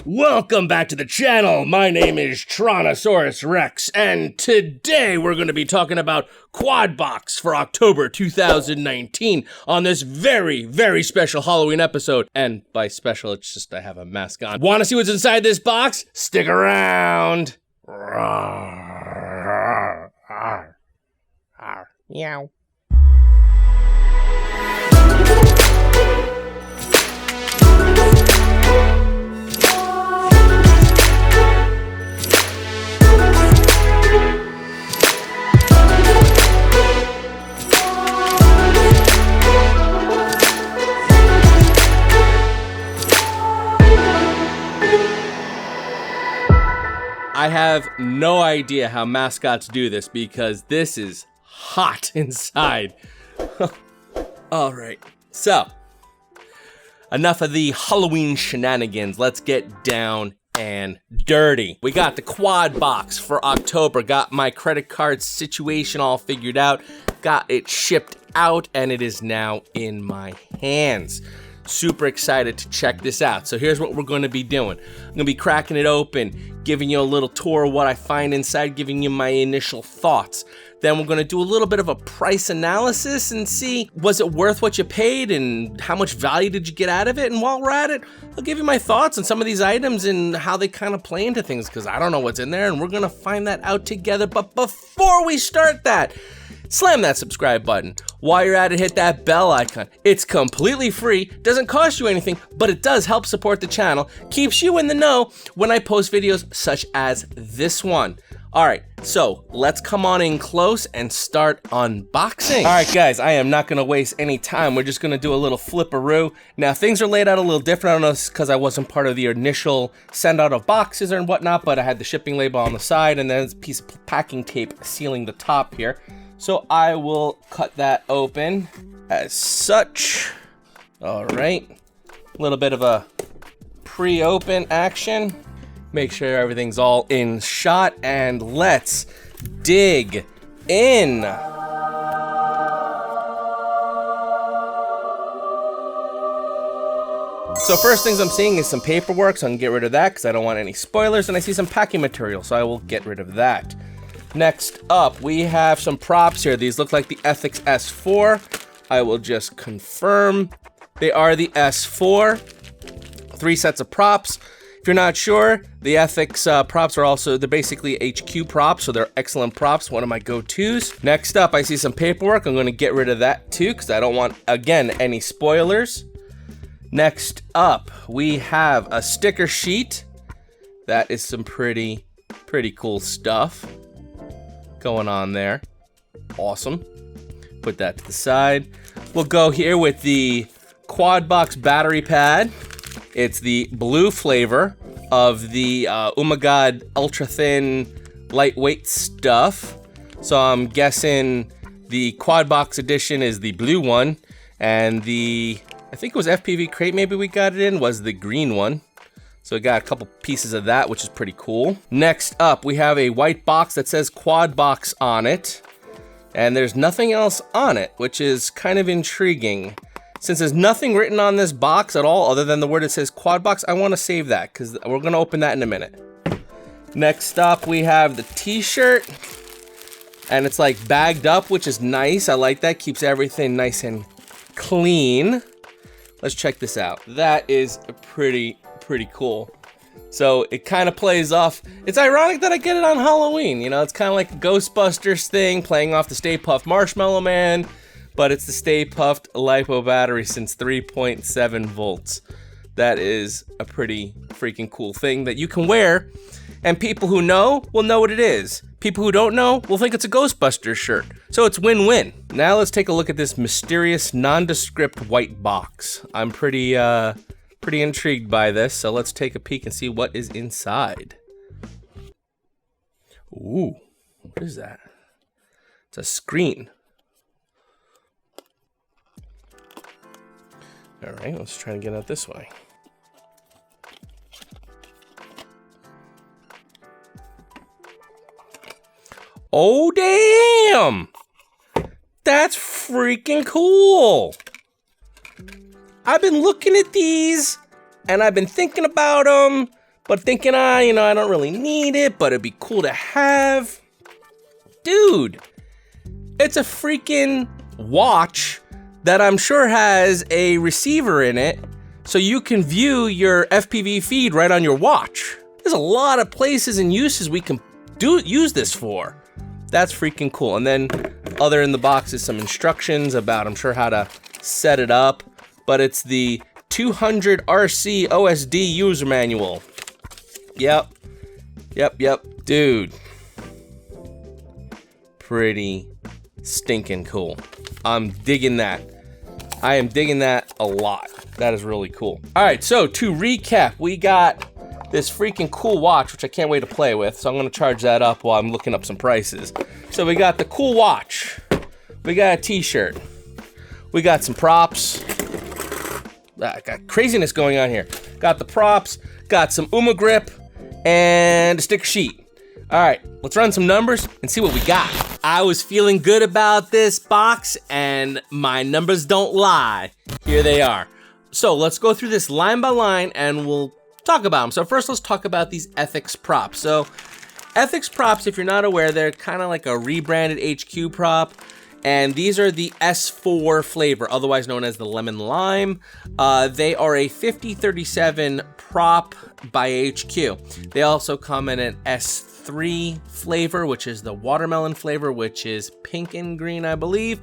Welcome back to the channel. My name is Tronosaurus Rex, and today we're going to be talking about Quadbox for October 2019 on this very, very special Halloween episode. And by special, it's just I have a mask on. Want to see what's inside this box? Stick around. Meow. I have no idea how mascots do this because this is hot inside. All right, so enough of the Halloween shenanigans. Let's get down and dirty. We got the quad box for October. Got my credit card situation all figured out. Got it shipped out and it is now in my hands. Super excited to check this out. So here's what we're going to be doing. I'm going to be cracking it open, giving you a little tour of what I find inside, giving you my initial thoughts. Then we're going to do a little bit of a price analysis and see, was it worth what you paid and how much value did you get out of it? And while we're at it, I'll give you my thoughts on some of these items and how they kind of play into things because I don't know what's in there and we're going to find that out together. But before we start that, slam that subscribe button. While you're at it, hit that bell icon. It's completely free, doesn't cost you anything, but it does help support the channel, keeps you in the know when I post videos such as this one. All right, so let's come on in close and start unboxing. All right, guys, I am not gonna waste any time. We're just gonna do a little flipperoo. Now, things are laid out a little different. I don't know if it's because I wasn't part of the initial send out of boxes or whatnot, but I had the shipping label on the side and then a piece of packing tape sealing the top here. So I will cut that open as such. All right, a little bit of a pre-open action. Make sure everything's all in shot and let's dig in. So first things I'm seeing is some paperwork, so I can get rid of that because I don't want any spoilers, and I see some packing material, so I will get rid of that. Next up, we have some props here. These look like the Ethics S4. I will just confirm they are the S4. 3 sets of props. If you're not sure, the Ethics props are also, they're basically HQ props, so they're excellent props, one of my go-tos. Next up, I see some paperwork. I'm going to get rid of that too because I don't want, again, any spoilers. Next up, we have a sticker sheet. That is some pretty cool stuff going on there. Awesome. Put that to the side. We'll go here with the Quadbox battery pad. It's the blue flavor of the Umagod ultra thin lightweight stuff. So I'm guessing the Quadbox edition is the blue one, and the, I think it was FPV crate maybe we got it in, was the green one. So we got a couple pieces of that, which is pretty cool. Next up, we have a white box that says Quadbox on it. And there's nothing else on it, which is kind of intriguing. Since there's nothing written on this box at all other than the word that says Quadbox, I want to save that because we're going to open that in a minute. Next up, we have the t-shirt. And it's like bagged up, which is nice. I like that. Keeps everything nice and clean. Let's check this out. That is pretty cool. So it kind of plays off. It's ironic that I get it on Halloween. You know, it's kind of like a Ghostbusters thing, playing off the Stay Puft Marshmallow Man, but it's the Stay Puft LiPo battery since 3.7 volts. That is a pretty freaking cool thing that you can wear, and people who know will know what it is. People who don't know will think it's a Ghostbusters shirt. So it's win-win. Now let's take a look at this mysterious nondescript white box. I'm pretty intrigued by this, so let's take a peek and see what is inside. Ooh, what is that? It's a screen. All right, let's try and get out this way. Oh, damn! That's freaking cool! I've been looking at these, and I've been thinking about them, but thinking, you know, I don't really need it, but it'd be cool to have. Dude, it's a freaking watch that I'm sure has a receiver in it, so you can view your FPV feed right on your watch. There's a lot of places and uses we can use this for. That's freaking cool. And then other in the box is some instructions about, I'm sure, how to set it up, but it's the 200RC OSD user manual. Yep. Dude. Pretty stinking cool. I'm digging that. I am digging that a lot. That is really cool. All right, so to recap, we got this freaking cool watch, which I can't wait to play with, so I'm gonna charge that up while I'm looking up some prices. So we got the cool watch. We got a t-shirt. We got some props. Got craziness going on here. Got the props, got some UMA grip, and a sticker sheet. All right, let's run some numbers and see what we got. I was feeling good about this box, and my numbers don't lie. Here they are. So let's go through this line by line, and we'll talk about them. So first, let's talk about these Ethics props. So Ethics props, if you're not aware, they're kind of like a rebranded HQ prop. And these are the S4 flavor, otherwise known as the Lemon Lime. They are a 5037 prop by HQ. They also come in an S3 flavor, which is the watermelon flavor, which is pink and green, I believe.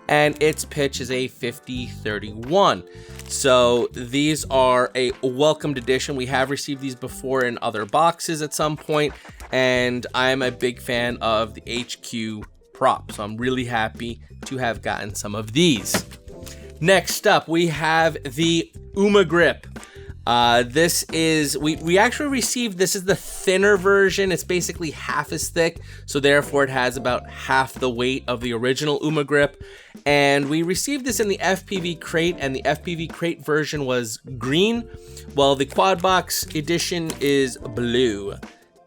And its pitch is a 5031. So these are a welcomed addition. We have received these before in other boxes at some point, and I'm a big fan of the HQ prop, so I'm really happy to have gotten some of these. Next up, we have the UMA grip. This is, we actually received, this is the thinner version. It's basically half as thick, so therefore it has about half the weight of the original UMA grip. And we received this in the FPV crate, and the FPV crate version was green, while the quad box edition is blue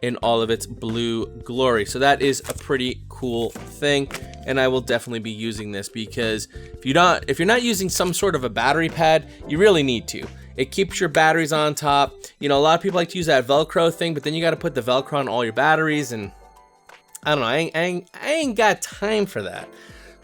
in all of its blue glory. So that is a pretty cool thing, and I will definitely be using this, because if you're not using some sort of a battery pad, you really need to. It keeps your batteries on top. You know, a lot of people like to use that Velcro thing, but then you got to put the Velcro on all your batteries, and I don't know, I ain't got time for that.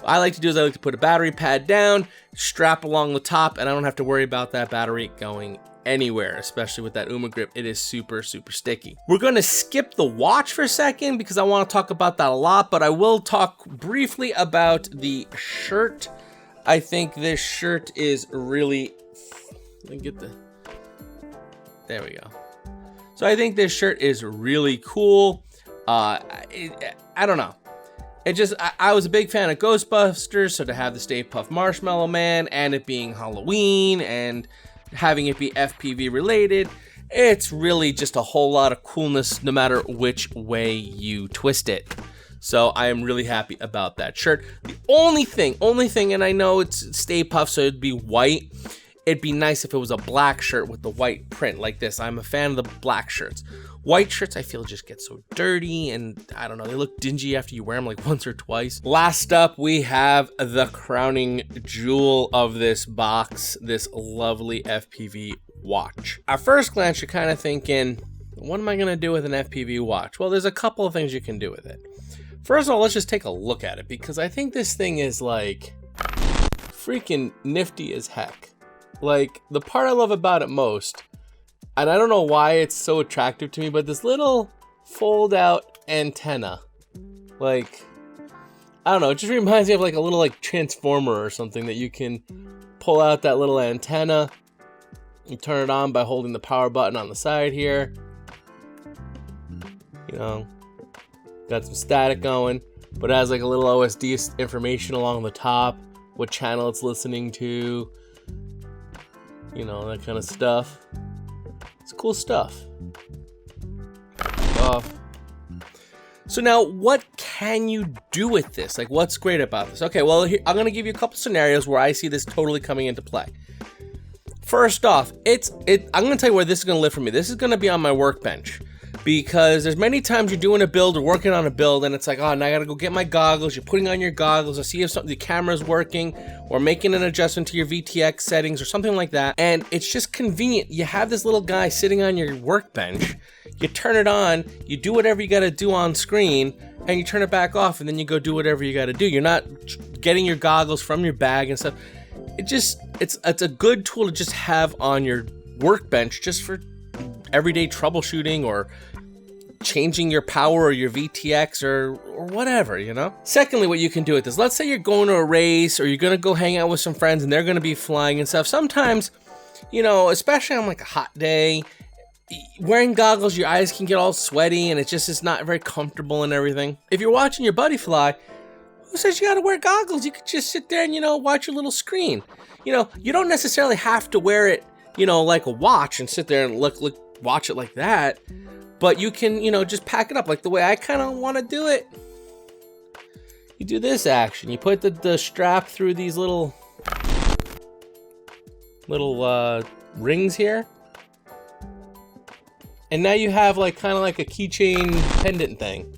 What I like to do is I like to put a battery pad down, strap along the top, and I don't have to worry about that battery going anywhere, especially with that UMA grip. It is super, super sticky. We're going to skip the watch for a second because I want to talk about that a lot, but I will talk briefly about the shirt. I think this shirt is really, let me get there we go. So I think this shirt is really cool. I don't know. It just, I was a big fan of Ghostbusters, so to have the Stay Puft Marshmallow Man and it being Halloween and having it be FPV related, it's really just a whole lot of coolness no matter which way you twist it. So I am really happy about that shirt. The only thing, and I know it's Stay Puft, so it'd be white. It'd be nice if it was a black shirt with the white print like this. I'm a fan of the black shirts. White shirts, I feel, just get so dirty, and I don't know, they look dingy after you wear them like once or twice. Last up, we have the crowning jewel of this box, this lovely FPV watch. At first glance, you're kind of thinking, what am I gonna do with an FPV watch? Well, there's a couple of things you can do with it. First of all, let's just take a look at it, because I think this thing is like freaking nifty as heck. Like, the part I love about it most, and I don't know why it's so attractive to me, but this little fold out antenna, like, I don't know, it just reminds me of like a little like transformer or something, that you can pull out that little antenna and turn it on by holding the power button on the side here. You know, got some static going, but it has like a little OSD information along the top, what channel it's listening to, you know, that kind of stuff. It's cool stuff. So now, what can you do with this? Like, what's great about this? Okay, well, here, I'm going to give you a couple scenarios where I see this totally coming into play. First off, I'm going to tell you where this is going to live for me. This is going to be on my workbench. because there's many times you're doing a build or working on a build and it's like, oh, now I gotta go get my goggles. You're putting on your goggles to see if the camera's working or making an adjustment to your VTX settings or something like that. And it's just convenient. You have this little guy sitting on your workbench. You turn it on, you do whatever you gotta do on screen, and you turn it back off, and then you go do whatever you gotta do. You're not getting your goggles from your bag and stuff. It's a good tool to just have on your workbench just for everyday troubleshooting or changing your power or your VTX or whatever, you know? Secondly, what you can do with this, let's say you're going to a race or you're gonna go hang out with some friends and they're gonna be flying and stuff. Sometimes, you know, especially on like a hot day, wearing goggles, your eyes can get all sweaty and it's not very comfortable and everything. If you're watching your buddy fly, who says you gotta wear goggles? You could just sit there and, you know, watch your little screen. You know, you don't necessarily have to wear it, you know, like a watch and sit there and watch it like that. But you can, you know, just pack it up like the way I kind of want to do it. You do this action. You put the strap through these little rings here. And now you have like kind of like a keychain pendant thing.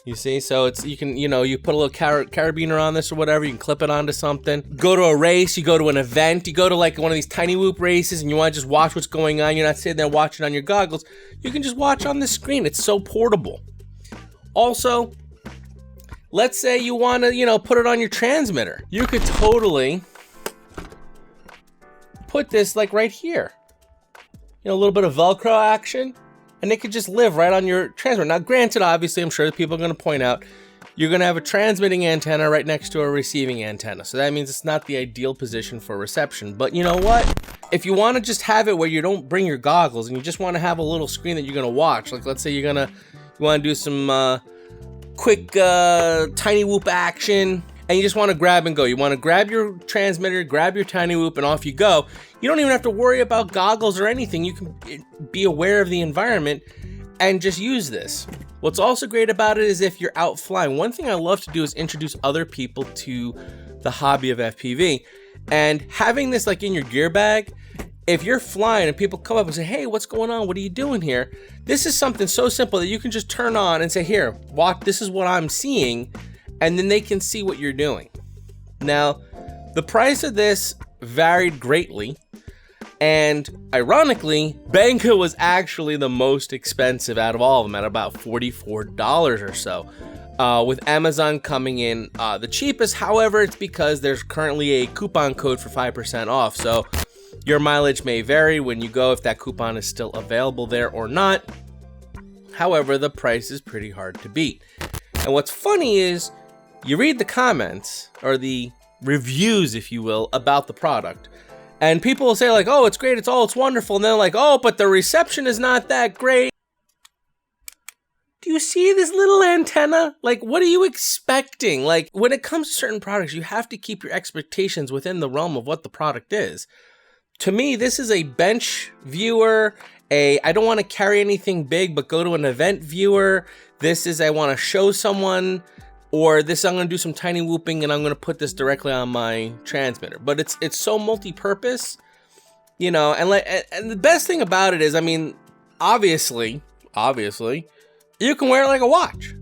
You see, so it's, you can, you know, you put a little carabiner on this or whatever, you can clip it onto something. Go to a race, you go to an event, you go to like one of these tiny whoop races and you want to just watch what's going on. You're not sitting there watching on your goggles. You can just watch on the screen. It's so portable. Also, let's say you want to, you know, put it on your transmitter. You could totally put this like right here. You know, a little bit of Velcro action. And it could just live right on your transmitter. Now, granted, obviously, I'm sure that people are going to point out, you're going to have a transmitting antenna right next to a receiving antenna. So that means it's not the ideal position for reception. But you know what? If you want to just have it where you don't bring your goggles and you just want to have a little screen that you're going to watch, like let's say you want to do some quick tiny whoop action, and you just want to grab and go. You want to grab your transmitter, grab your tiny whoop, and off you go. You don't even have to worry about goggles or anything. You can be aware of the environment and just use this. What's also great about it is if you're out flying, one thing I love to do is introduce other people to the hobby of FPV. And having this like in your gear bag, if you're flying and people come up and say, hey, what's going on? What are you doing here? This is something so simple that you can just turn on and say, here, watch, this is what I'm seeing. And then they can see what you're doing. Now, the price of this varied greatly. And ironically, Banggood was actually the most expensive out of all of them at about $44 or so. With Amazon coming in the cheapest. However, it's because there's currently a coupon code for 5% off. So your mileage may vary when you go, if that coupon is still available there or not. However, the price is pretty hard to beat. And what's funny is, you read the comments, or the reviews, if you will, about the product. And people will say like, oh, it's great, it's wonderful. And they're like, oh, but the reception is not that great. Do you see this little antenna? Like, what are you expecting? Like, when it comes to certain products, you have to keep your expectations within the realm of what the product is. To me, this is a bench viewer, I don't want to carry anything big, but go to an event viewer. This is, I want to show someone. Or this, I'm going to do some tiny whooping and I'm going to put this directly on my transmitter. But it's so multi-purpose, you know, and the best thing about it is, I mean, obviously, you can wear it like a watch.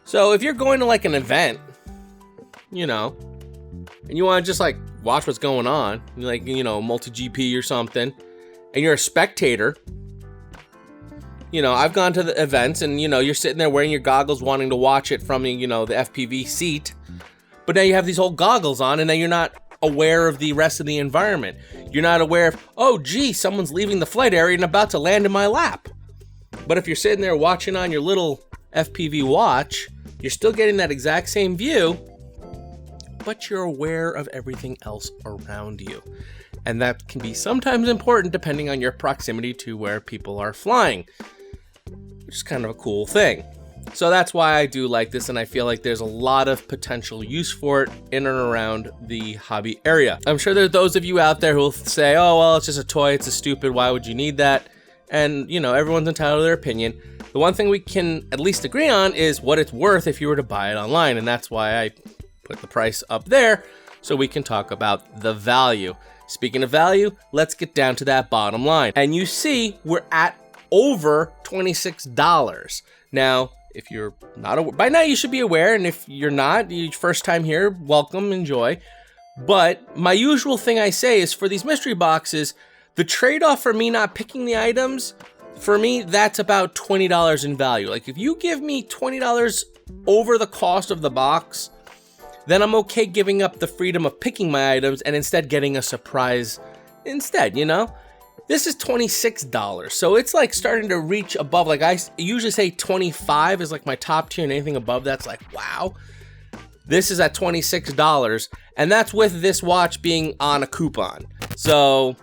So if you're going to like an event, you know, and you want to just like watch what's going on, like, you know, multi-GP or something, and you're a spectator, you know, I've gone to the events and, you know, you're sitting there wearing your goggles wanting to watch it from, you know, the FPV seat. But now you have these whole goggles on and now you're not aware of the rest of the environment. You're not aware of, oh, gee, someone's leaving the flight area and about to land in my lap. But if you're sitting there watching on your little FPV watch, you're still getting that exact same view, but you're aware of everything else around you. And that can be sometimes important depending on your proximity to where people are flying, which is kind of a cool thing. So that's why I do like this, and I feel like there's a lot of potential use for it in and around the hobby area. I'm sure there's those of you out there who will say, oh, well, it's just a toy, it's a stupid, why would you need that? And, you know, everyone's entitled to their opinion. The one thing we can at least agree on is what it's worth if you were to buy it online, and that's why I put the price up there so we can talk about the value. Speaking of value, let's get down to that bottom line. And you see, we're at over $26. Now, if you're not aware, by now you should be aware, and if you're not, you first time here, welcome, enjoy. But my usual thing I say is for these mystery boxes, the trade-off for me not picking the items, for me, that's about $20 in value. Like if you give me $20 over the cost of the box, then I'm okay giving up the freedom of picking my items and instead getting a surprise instead, you know? This is $26, so it's like starting to reach above, like I usually say 25 is like my top tier, and anything above that's like, wow. This is at $26, and that's with this watch being on a coupon. So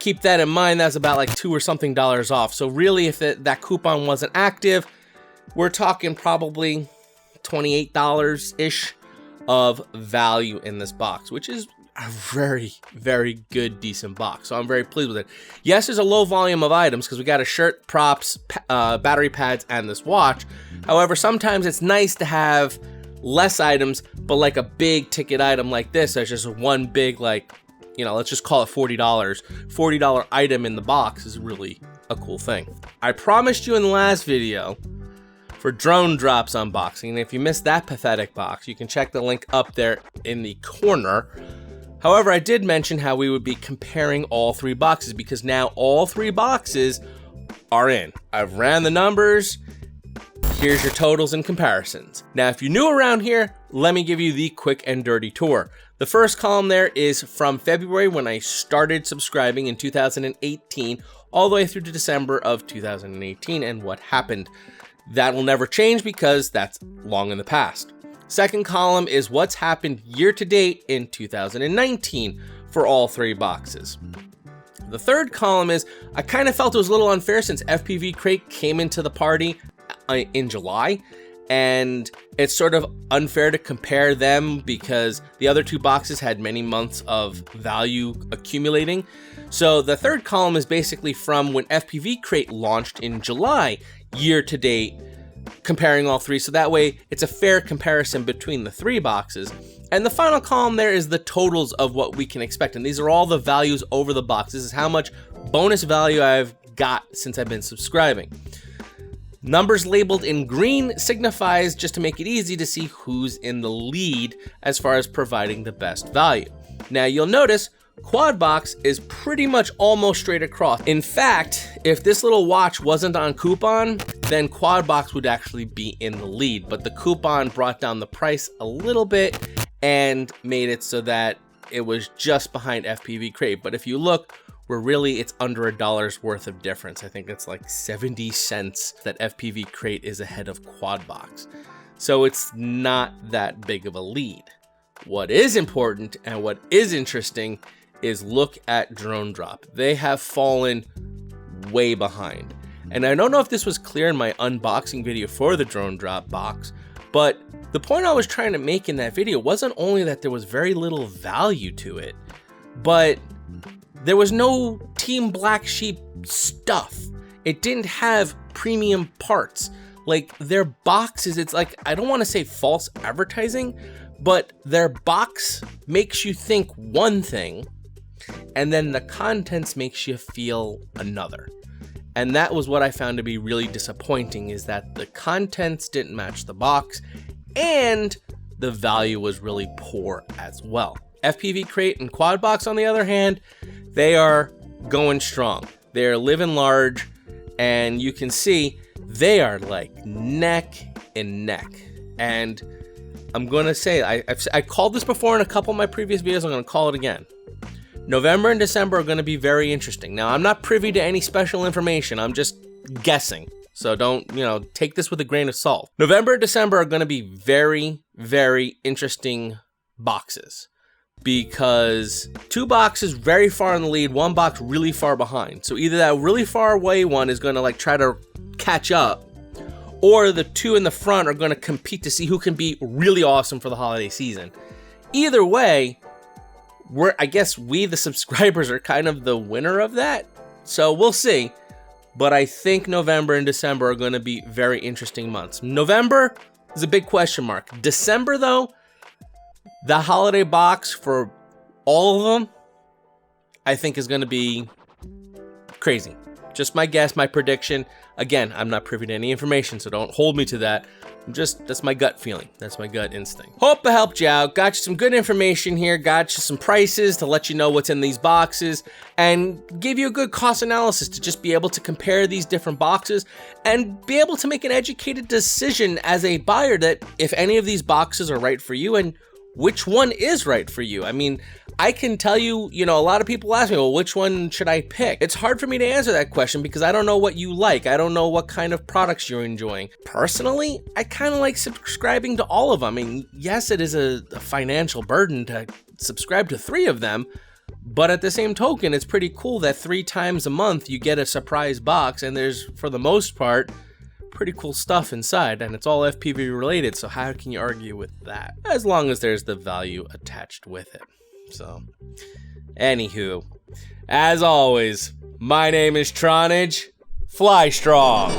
keep that in mind, that's about like $2 or something off. So really, if that coupon wasn't active, we're talking probably $28-ish of value in this box, which is a very, very good, decent box. So I'm very pleased with it. Yes, there's a low volume of items because we got a shirt, props, battery pads, and this watch. However, sometimes it's nice to have less items, but like a big ticket item like this, there's just one big, like, you know, let's just call it $40. $40 item in the box is really a cool thing. I promised you in the last video for drone drops unboxing, and if you missed that pathetic box, you can check the link up there in the corner. However, I did mention how we would be comparing all 3 boxes because now all 3 boxes are in. I've ran the numbers. Here's your totals and comparisons. Now, if you're new around here, let me give you the quick and dirty tour. The first column there is from February when I started subscribing in 2018, all the way through to December of 2018 and what happened. That will never change because that's long in the past. Second column is what's happened year to date in 2019 for all 3 boxes. The third column is I kind of felt it was a little unfair since FPV Crate came into the party in July, and it's sort of unfair to compare them because the other 2 boxes had many months of value accumulating. So the third column is basically from when FPV Crate launched in July year to date, comparing all 3, so that way it's a fair comparison between the 3 boxes. And the final column there is the totals of what we can expect, and these are all the values over the box. This is how much bonus value I've got since I've been subscribing. Numbers labeled in green signifies just to make it easy to see who's in the lead as far as providing the best value. Now you'll notice Quadbox is pretty much almost straight across. In fact, if this little watch wasn't on coupon, then Quadbox would actually be in the lead, but the coupon brought down the price a little bit and made it so that it was just behind FPV Crate. But if you look, it's under $1 worth of difference. I think it's like 70 cents that FPV Crate is ahead of Quadbox. So it's not that big of a lead. What is important and what is interesting is look at Drone Drop. They have fallen way behind. And I don't know if this was clear in my unboxing video for the Drone Drop box, but the point I was trying to make in that video wasn't only that there was very little value to it, but there was no Team Black Sheep stuff. It didn't have premium parts. Like their boxes, it's like, I don't want to say false advertising, but their box makes you think one thing, and then the contents makes you feel another. And that was what I found to be really disappointing, is that the contents didn't match the box, and the value was really poor as well. FPV Crate and Quadbox, on the other hand, they are going strong. They're living large, and you can see they are like neck and neck. And I'm going to say, I called this before in a couple of my previous videos, I'm going to call it again. November and December are going to be very interesting. Now, I'm not privy to any special information. I'm just guessing. So don't, take this with a grain of salt. November and December are going to be very, very interesting boxes, because 2 boxes very far in the lead, 1 box really far behind. So either that really far away one is going to try to catch up, or the 2 in the front are going to compete to see who can be really awesome for the holiday season. Either way, I guess we, the subscribers, are kind of the winner of that. So we'll see. But I think November and December are going to be very interesting months. November is a big question mark. December, though, the holiday box for all of them, I think is going to be crazy. Just my guess, my prediction. Again, I'm not privy to any information, so don't hold me to that. That's my gut feeling. That's my gut instinct. Hope I helped you out. Got you some good information here. Got you some prices to let you know what's in these boxes and give you a good cost analysis to just be able to compare these different boxes and be able to make an educated decision as a buyer that if any of these boxes are right for you and which one is right for you. I mean, I can tell you, a lot of people ask me, well, which one should I pick? It's hard for me to answer that question because I don't know what you like. I don't know what kind of products you're enjoying. Personally, I kind of like subscribing to all of them. I mean, yes, it is a financial burden to subscribe to 3 of them, but at the same token, it's pretty cool that 3 times a month you get a surprise box and there's, for the most part, pretty cool stuff inside, and it's all FPV related, so how can you argue with that? As long as there's the value attached with it. So, anywho, as always, my name is Tronage. Fly strong!